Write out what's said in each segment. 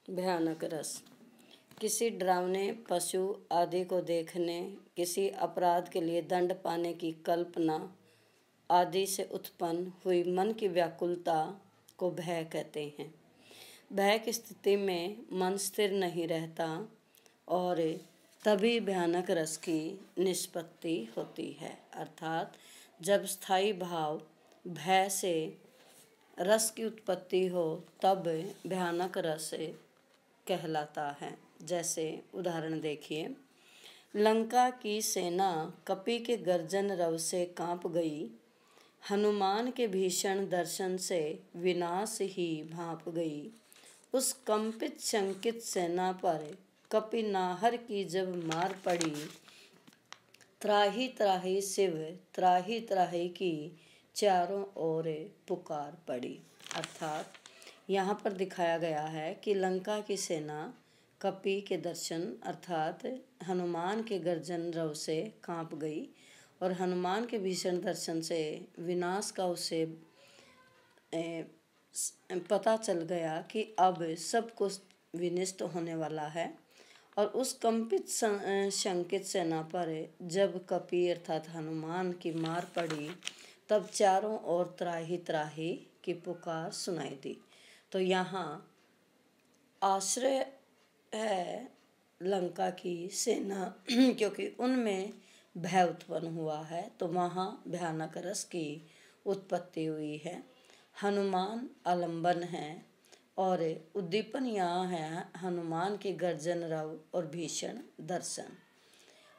भयानक रस किसी डरावने पशु आदि को देखने, किसी अपराध के लिए दंड पाने की कल्पना आदि से उत्पन्न हुई मन की व्याकुलता को भय कहते हैं। भय की स्थिति में मन स्थिर नहीं रहता और तभी भयानक रस की निष्पत्ति होती है। अर्थात जब स्थायी भाव भय से रस की उत्पत्ति हो तब भयानक रस कहलाता है। जैसे उदाहरण देखिए, लंका की सेना कपि के गर्जन रव से कांप गई, हनुमान के भीषण दर्शन से विनाश ही भांप गई। उस कंपित शंकित सेना पर कपि नाहर की जब मार पड़ी, त्राहि त्राहि शिव त्राहि त्राहि की चारों ओर पुकार पड़ी। अर्थात यहाँ पर दिखाया गया है कि लंका की सेना कपि के दर्शन अर्थात हनुमान के गर्जन रव से कांप गई और हनुमान के भीषण दर्शन से विनाश का उसे पता चल गया कि अब सब कुछ विनष्ट होने वाला है। और उस कंपित शंकित सेना पर जब कपि अर्थात हनुमान की मार पड़ी तब चारों ओर त्राहि त्राहि की पुकार सुनाई दी। तो यहाँ आश्रय है लंका की सेना क्योंकि उनमें भय उत्पन्न हुआ है, तो वहाँ भयानक रस की उत्पत्ति हुई है। हनुमान आलंबन है और उद्दीपन यहाँ है हनुमान की गर्जन रव और भीषण दर्शन,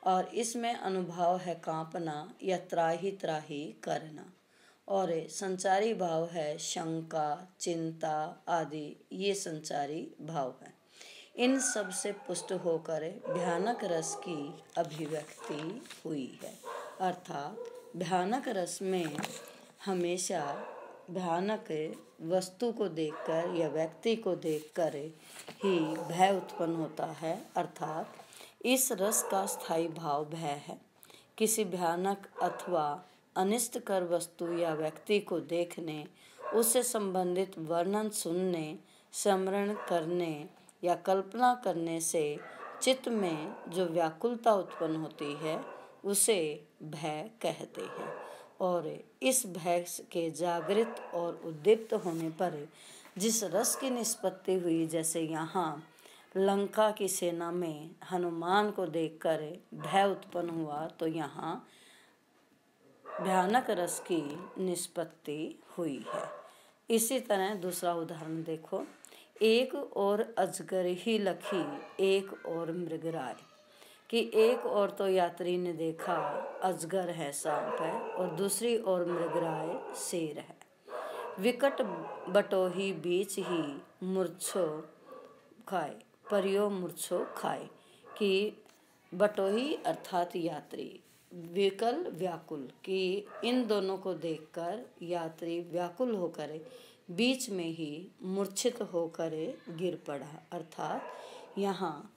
और इसमें अनुभव है कांपना या त्राहि त्राहि करना, और संचारी भाव है शंका चिंता आदि, ये संचारी भाव है। इन सब से पुष्ट होकर भयानक रस की अभिव्यक्ति हुई है। अर्थात भयानक रस में हमेशा भयानक वस्तु को देखकर या व्यक्ति को देखकर ही भय उत्पन्न होता है। अर्थात इस रस का स्थायी भाव भय है। किसी भयानक अथवा अनिष्टकर वस्तु या व्यक्ति को देखने, उससे संबंधित वर्णन सुनने, स्मरण करने या कल्पना करने से चित्त में जो व्याकुलता उत्पन्न होती है उसे भय कहते हैं। और इस भय के जागृत और उद्दीप्त होने पर जिस रस की निष्पत्ति हुई, जैसे यहाँ लंका की सेना में हनुमान को देखकर भय उत्पन्न हुआ, तो यहाँ भयानक रस की निष्पत्ति हुई है। इसी तरह दूसरा उदाहरण देखो, एक और अजगर ही लखी एक और मृगराय, कि एक और तो यात्री ने देखा अजगर है, सांप है, और दूसरी ओर मृगराय शेर है। विकट बटोही बीच ही मूर्छो खाए, परियो मूर्छो खाए, कि बटोही अर्थात यात्री, विकल व्याकुल, कि इन दोनों को देखकर यात्री व्याकुल होकर बीच में ही मूर्छित होकर गिर पड़ा। अर्थात यहाँ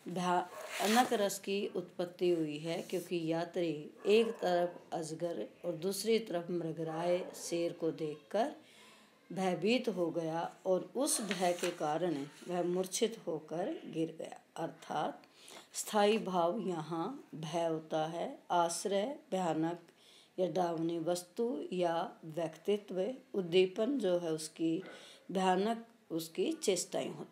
भयानक रस की उत्पत्ति हुई है क्योंकि यात्री एक तरफ अजगर और दूसरी तरफ मृगराय शेर को देखकर भयभीत हो गया और उस भय के कारण वह मूर्छित होकर गिर गया। अर्थात स्थायी भाव यहाँ भय होता है। आश्रय भयानक या डरावनी वस्तु या व्यक्तित्व, उद्दीपन जो है उसकी भयानक उसकी चेष्टाएं होती।